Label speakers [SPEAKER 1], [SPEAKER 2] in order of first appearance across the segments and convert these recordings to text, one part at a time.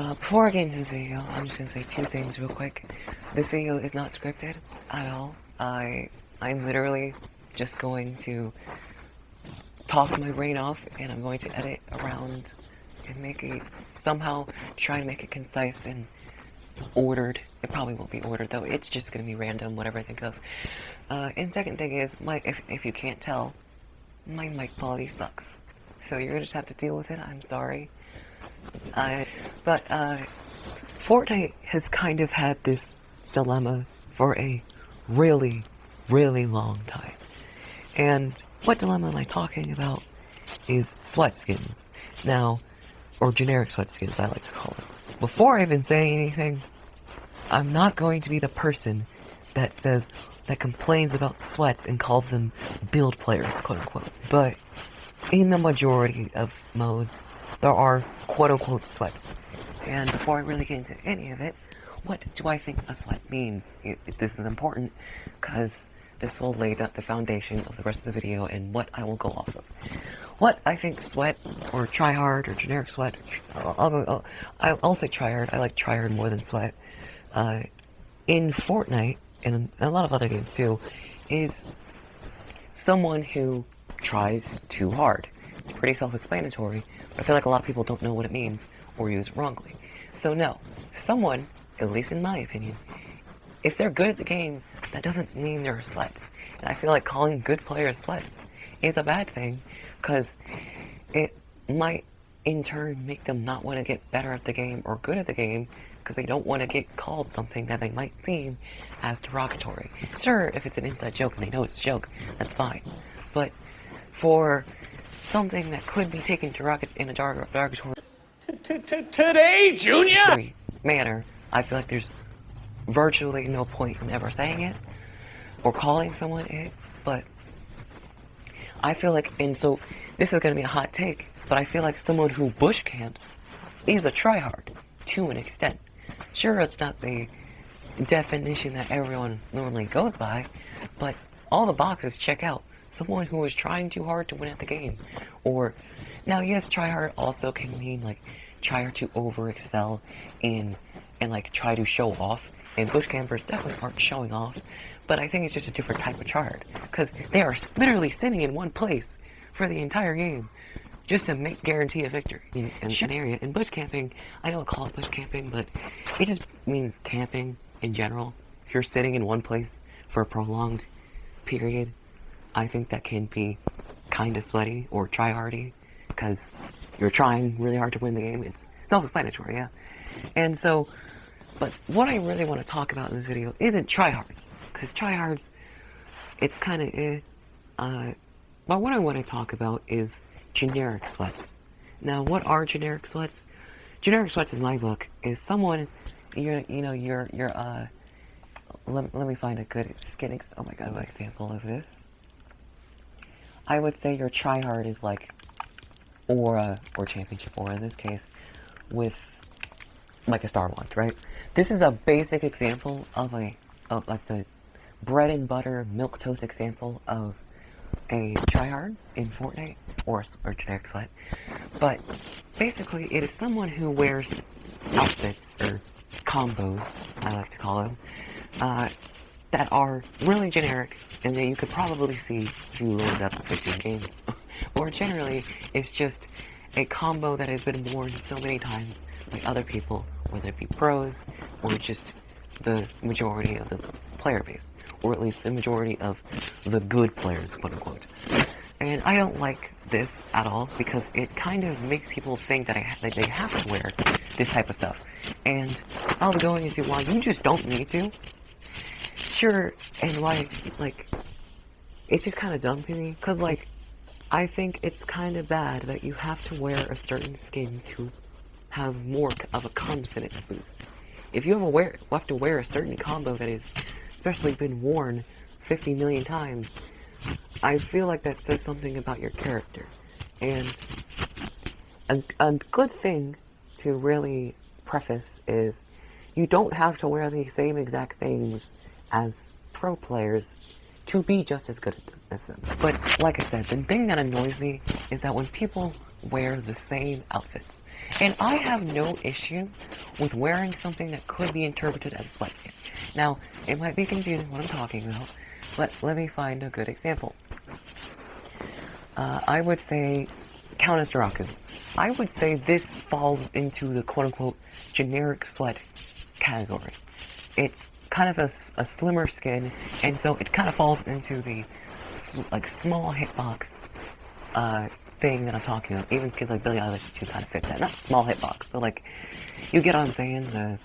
[SPEAKER 1] Before I get into this video, I'm just gonna say two things real quick. This video is not scripted at all. I'm literally just going to talk my brain off, and I'm going to edit around and make it somehow try and make it concise and ordered. It probably won't be ordered though. It's just gonna be random, whatever I think of. And second thing is, if you can't tell, my mic quality sucks. So you're gonna just have to deal with it. I'm sorry. But Fortnite has kind of had this dilemma for a really, really long time. And what dilemma am I talking about is sweat skins. Now, or generic sweat skins, I like to call them. Before I even say anything, I'm not going to be the person that complains about sweats and calls them build players, quote unquote. But in the majority of modes, there are quote-unquote sweats. And before I really get into any of it, what do I think a sweat means? This is important, because this will lay the foundation of the rest of the video and what I will go off of. What I think sweat, or tryhard, or generic sweat, I'll say tryhard. I like tryhard more than sweat. In Fortnite, and a lot of other games too, is someone who tries too hard. It's pretty self-explanatory, but I feel like a lot of people don't know what it means or use it wrongly. So no, someone, at least in my opinion, if they're good at the game, that doesn't mean they're a sweat. And I feel like calling good players sweats is a bad thing, because it might in turn make them not want to get better at the game or good at the game, because they don't want to get called something that they might seem as derogatory. Sure, if it's an inside joke and they know it's a joke, that's fine. But for something that could be taken in a derogatory
[SPEAKER 2] Today, Junior!
[SPEAKER 1] manner, I feel like there's virtually no point in ever saying it or calling someone it. But I feel like, and so this is going to be a hot take, but I feel like someone who bush camps is a tryhard to an extent. Sure, it's not the definition that everyone normally goes by, but all the boxes check out. Someone who is trying too hard to win at the game. Or, now yes, tryhard also can mean like try to over-excel and like try to show off. And bush campers definitely aren't showing off, but I think it's just a different type of tryhard, because they are literally sitting in one place for the entire game just to guarantee a victory in an area. And bush camping, I don't call it bush camping, but it just means camping in general. If you're sitting in one place for a prolonged period, I think that can be kind of sweaty or tryhardy, because you're trying really hard to win the game. It's self-explanatory, yeah. And so, but what I really want to talk about in this video isn't tryhards, because tryhards, it's kind of but what I want to talk about is generic sweats. Now, what are generic sweats? Generic sweats in my book is someone, let me find a good skin, oh my god, example of this. I would say your tryhard is like Aura, or Championship Aura in this case, with like a Star Wand, right? This is a basic example of like the bread and butter milquetoast example of a tryhard in Fortnite, or generic sweat. But basically, it is someone who wears outfits, or combos, I like to call them, that are really generic, and that you could probably see if you loaded up 15 games. Or generally, it's just a combo that has been worn so many times by other people, whether it be pros, or just the majority of the player base, or at least the majority of the good players, quote unquote. And I don't like this at all, because it kind of makes people think that they have to wear this type of stuff. And I'll be going into why you just don't need to. Sure, and why, like, it's just kind of dumb to me, because, like, I think it's kind of bad that you have to wear a certain skin to have more of a confidence boost. If you have to wear a certain combo that has especially been worn 50 million times, I feel like that says something about your character. And a good thing to really preface is you don't have to wear the same exact things as pro players to be just as good as them. But like I said, the thing that annoys me is that when people wear the same outfits. And I have no issue with wearing something that could be interpreted as a sweat skin. Now, it might be confusing what I'm talking about, but let me find a good example. I would say Countess Daraku. I would say this falls into the quote-unquote generic sweat category. It's kind of a slimmer skin, and so it kind of falls into the like small hitbox thing that I'm talking about. Even skins like Billie Eilish too kind of fit that. Not small hitbox, but like you get what I'm saying. The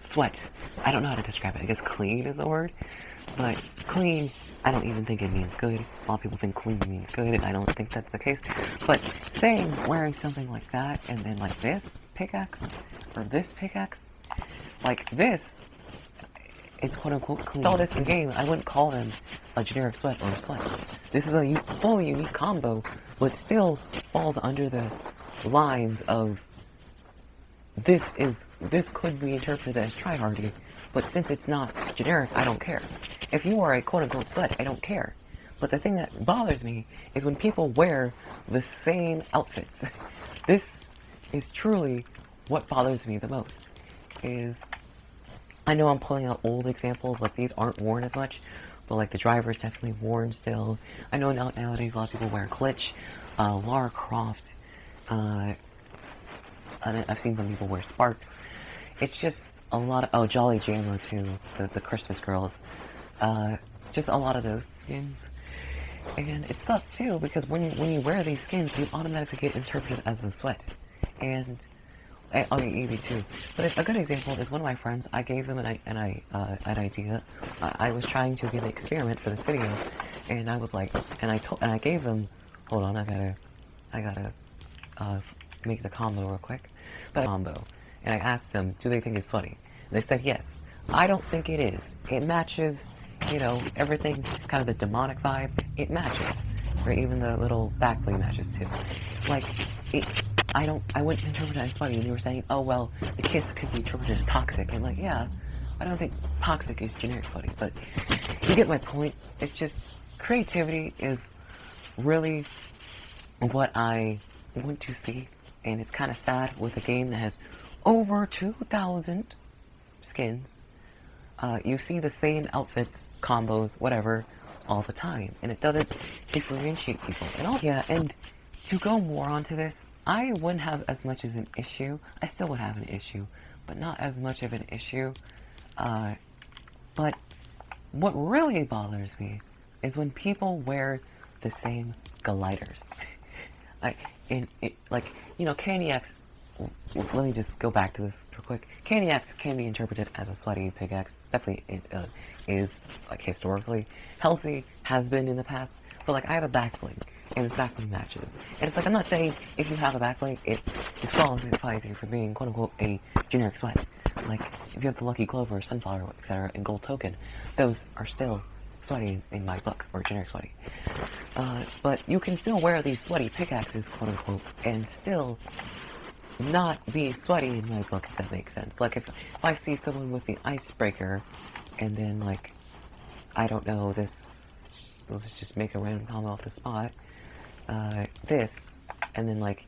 [SPEAKER 1] sweat. I don't know how to describe it. I guess clean is the word. But clean, I don't even think it means good. A lot of people think clean means good, and I don't think that's the case. But saying wearing something like that, and then like this pickaxe, or this pickaxe, like this, it's quote-unquote clean. All this in the game, I wouldn't call them a generic sweat or a sweat. This is a fully unique combo, but still falls under the lines of this could be interpreted as tryhardy, but since it's not generic, I don't care. If you are a quote-unquote slut, I don't care. But the thing that bothers me is when people wear the same outfits. This is truly what bothers me the most. I know I'm pulling out old examples, like these aren't worn as much, but like the driver's definitely worn still. I know nowadays a lot of people wear Glitch, Lara Croft, I've seen some people wear Sparks. It's just a lot of, Jolly Jammer too, the Christmas girls. Just a lot of those skins. And it sucks too, because when you wear these skins, you automatically get interpreted as a sweat. And, Eevee too. But a good example is one of my friends, I gave them an idea. I was trying to get an experiment for this video, and I was like, and I gave them, hold on, I gotta, make the combo real quick. But combo, and I asked them, do they think it's sweaty? And they said yes. I don't think it is. It matches, you know, everything, kind of the demonic vibe. It matches, or even the little back bling matches too. Like, I wouldn't interpret it as sweaty, and they were saying, oh well, the kiss could be interpreted as toxic. And like, yeah, I don't think toxic is generic sweaty, but you get my point. It's just creativity is really what I want to see. And it's kind of sad with a game that has over 2,000 skins. You see the same outfits, combos, whatever, all the time, and it doesn't differentiate people. And also, yeah, and to go more onto this, I wouldn't have as much as an issue. I still would have an issue, but not as much of an issue. But what really bothers me is when people wear the same gliders. Like, you know, Candy X, let me just go back to this real quick. Candy X can be interpreted as a sweaty pickaxe. Definitely it is, like, historically. Halsey has been in the past, but, like, I have a back bling, and this back bling matches. And it's like, I'm not saying if you have a back bling, it disqualifies you from being, quote-unquote, a generic sweat. Like, if you have the Lucky Clover, Sunflower, etc., and Gold Token, those are still sweaty in my book, or generic sweaty. But you can still wear these sweaty pickaxes, quote-unquote, and still not be sweaty in my book, if that makes sense. Like, if I see someone with the icebreaker, and then, like, I don't know, let's just make a random combo off the spot, this, and then, like,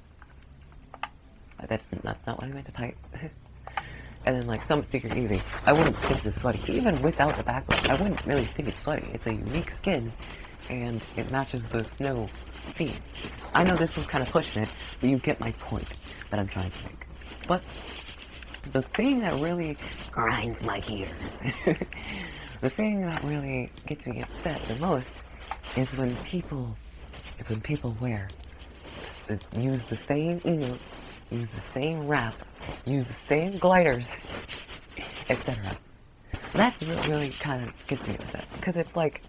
[SPEAKER 1] that's not what I meant to type. And then, like, some secret Eevee, I wouldn't think this is sweaty. Even without the backbone, I wouldn't really think it's sweaty. It's a unique skin, and it matches the snow theme. I know this was kind of pushing it, but you get my point that I'm trying to make. But the thing that really grinds my gears, the thing that really gets me upset the most, is when people use the same emotes, use the same wraps, use the same gliders, etc. That's what really kind of gets me upset, because it's like,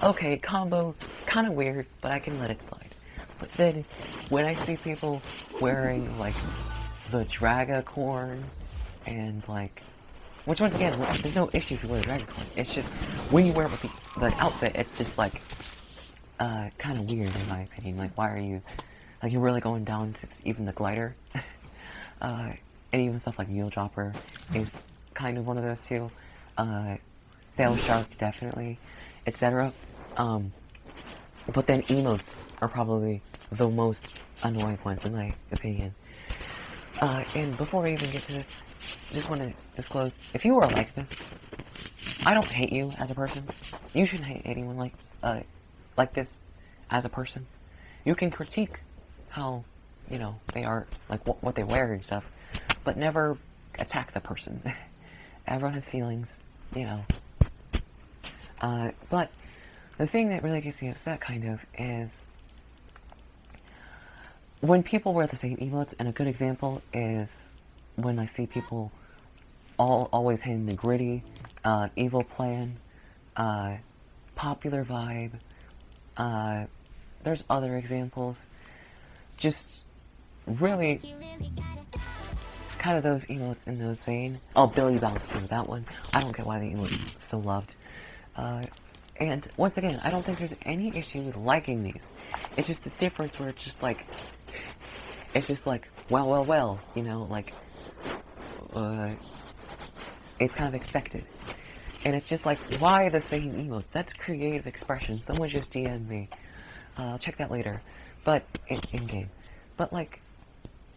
[SPEAKER 1] okay, combo, kind of weird, but I can let it slide. But then, when I see people wearing, like, the Dragacorn, and, like, which, once again, there's no issue if you wear Dragacorn, it's just, when you wear it with the outfit, it's just, like, kind of weird, in my opinion. Like, why are you, like, you're really going down to even the glider? And even stuff like Mule Dropper is kind of one of those too. Sail Shark, definitely, etc. But then emotes are probably the most annoying ones in my opinion. And before I even get to this, just want to disclose, if you are like this, I don't hate you as a person. You shouldn't hate anyone like this as a person. You can critique how, they are, like what they wear and stuff, but never attack the person. Everyone has feelings, you know. But the thing that really gets me upset, kind of, is when people wear the same emotes, and a good example is when I see people always hitting the gritty, evil plan, popular vibe. There's other examples. Just really kind of those emotes in those vein. Oh, Billy Bounce too, that one. I don't get why the emote is so loved. And once again, I don't think there's any issue with liking these. It's just the difference where it's just like, well, like, it's kind of expected. And it's just like, why the same emotes? That's creative expression. Someone just DM'd me. I'll check that later. But, in-game. But, like,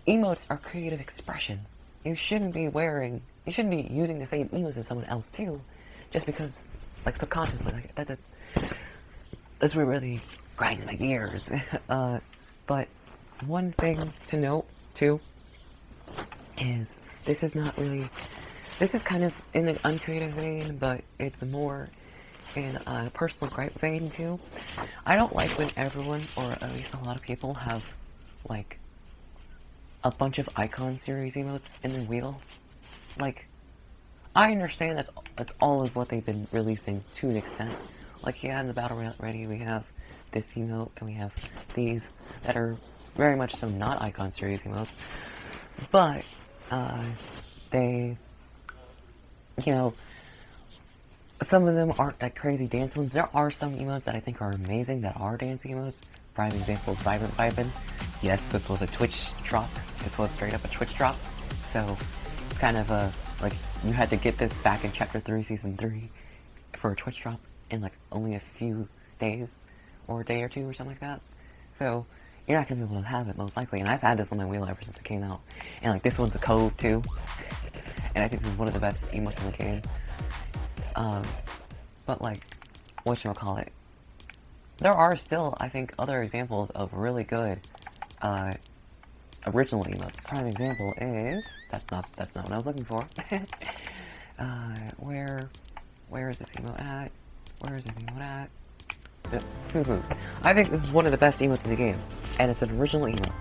[SPEAKER 1] emotes are creative expression. You shouldn't be using the same emotes as someone else, too. Just because, like, subconsciously, like, that's what really grinds my gears. But one thing to note, too, is this is kind of in an uncreative vein, but it's more in a personal gripe vein, too. I don't like when everyone, or at least a lot of people, have, like, a bunch of icon series emotes in the wheel. Like, I understand that's all of what they've been releasing to an extent. Like, yeah, in the Battle Ready, we have this emote, and we have these that are very much so not icon series emotes. But, they, some of them aren't like crazy dance ones. There are some emotes that I think are amazing that are dancing emotes. Prime example is Vibrant Vibin. Yes, this was a Twitch drop. This was straight up a Twitch drop. So, it's kind of like, you had to get this back in Chapter 3, Season 3 for a Twitch drop in, like, only a few days, or a day or two, or something like that. So, you're not going to be able to have it, most likely. And I've had this on my wheel ever since it came out. And, like, this one's a code, too. And I think this is one of the best emotes in the game. But, like, whatchamacallit, there are still, I think, other examples of really good, original emotes. Prime example is, that's not what I was looking for. Where is this emote at? Where is this emote at? I think this is one of the best emotes in the game, and it's an original emote.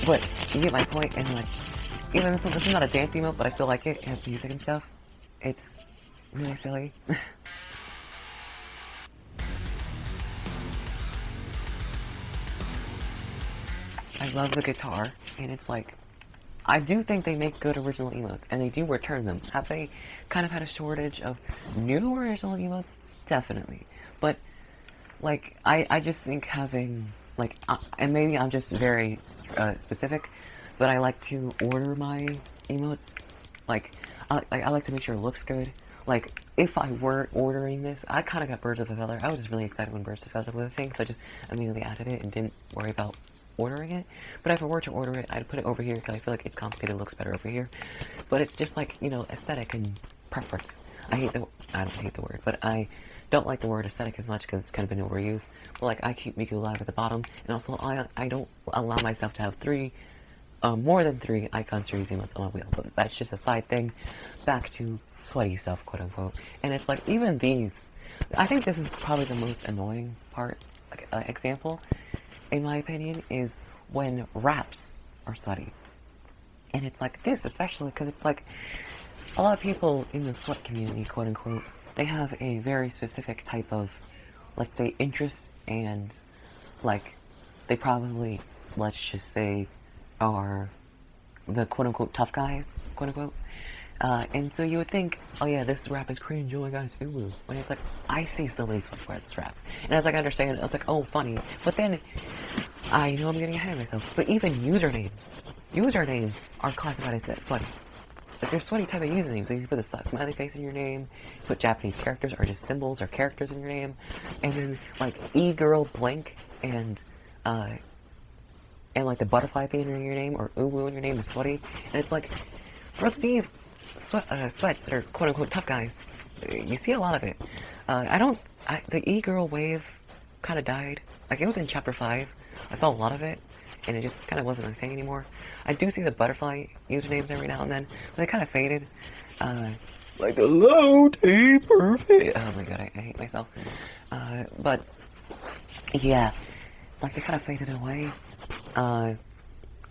[SPEAKER 1] But, you get my point, and, like, even this is not a dance emote, but I still like it. It has music and stuff. It's really silly. I love the guitar, and it's like, I do think they make good original emotes, and they do return them. Have they kind of had a shortage of new original emotes? Definitely. But, like, I just think having, like, and maybe I'm just very specific, but I like to order my emotes. Like, I like to make sure it looks good. Like, if I were ordering this, I kind of got Birds of a Feather. I was just really excited when Birds of a Feather was a thing, so I just immediately added it and didn't worry about ordering it. But if I were to order it, I'd put it over here because I feel like it's complicated, it looks better over here. But it's just like, aesthetic and preference. I don't hate the word, but I don't like the word aesthetic as much because it's kind of been overused. But like, I keep Miku alive at the bottom, and also I don't allow myself to have more than 3 icon series emotes on my wheel. But that's just a side thing. Back to sweaty stuff, quote unquote. And it's like, even these, I think this is probably the most annoying part, like, example, in my opinion, is when raps are sweaty. And it's like this, especially because it's like, a lot of people in the sweat community, quote unquote, they have a very specific type of, let's say, interests, and, like, they probably, let's just say, are the quote unquote tough guys, quote unquote. And so you would think, oh yeah, this rap is cringe, oh my god, it's ooh. When it's like, I see somebody swear this rap. And as I understand it, I was like, oh, funny. But then, I know I'm getting ahead of myself. But even usernames are classified as sweaty. Like, they're sweaty type of usernames. So you put a smiley face in your name, put Japanese characters, or just symbols or characters in your name, and then, like, e-girl blank, and, and like the butterfly thing in your name or uwu in your name is sweaty, and it's like for these sweats that are quote unquote tough guys, you see a lot of it. The e-girl wave kind of died. Like it was in chapter 5. I saw a lot of it, and it just kind of wasn't a thing anymore. I do see the butterfly usernames every now and then, but they kind of faded. Like the low T perfect. Oh my god, I hate myself. But yeah, like they kind of faded away. Kind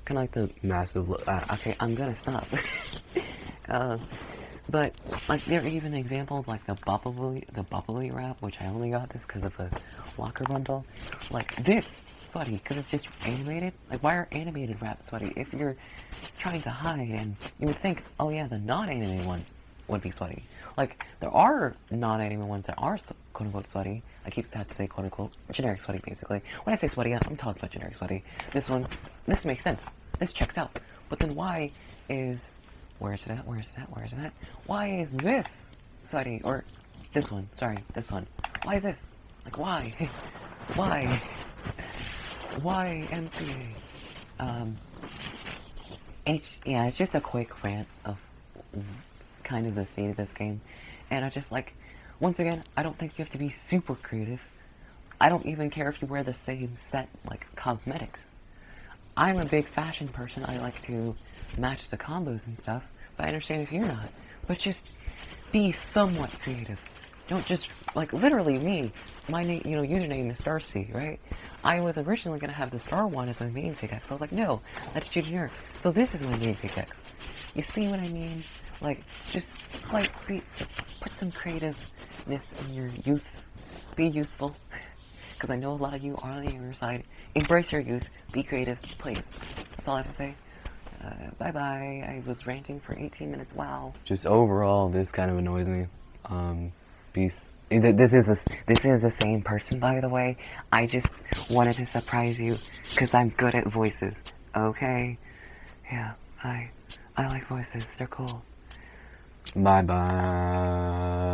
[SPEAKER 1] of like the massive. Okay, I'm gonna stop. uh, but like there are even examples like the bubbly wrap, which I only got this because of a locker bundle. Like this sweaty because it's just animated. Like why are animated wraps sweaty if you're trying to hide? And you would think, oh yeah, the non-anime ones would be sweaty. Like there are non-anime ones that are quote unquote sweaty. I keep have to say quote unquote generic sweaty basically. When I say sweaty, I'm talking about generic sweaty. This makes sense. This checks out. But then why is where is it at? Where is it at? Where is it at? Why is this sweaty? Or this one? Sorry, this one. Why is this? Like why? Why? Why MCA? Yeah, it's just a quick rant of kind of the state of this game. And I just like, once again, I don't think you have to be super creative. I don't even care if you wear the same set, like, cosmetics. I'm a big fashion person. I like to match the combos and stuff. But I understand if you're not. But just be somewhat creative. Don't just, like, literally me. My name, username is Starsea, right? I was originally going to have the Star one as my main pickaxe. I was like, no, that's too generic. So this is my main pickaxe. You see what I mean? Like, just just put some creativeness in your youth. Be youthful. Because I know a lot of you are on the younger side. Embrace your youth. Be creative, please. That's all I have to say. Bye-bye. I was ranting for 18 minutes. Wow. Just overall, this kind of annoys me. This is the same person, by the way. I just wanted to surprise you because I'm good at voices. Okay? Yeah, I like voices. They're cool. Bye bye.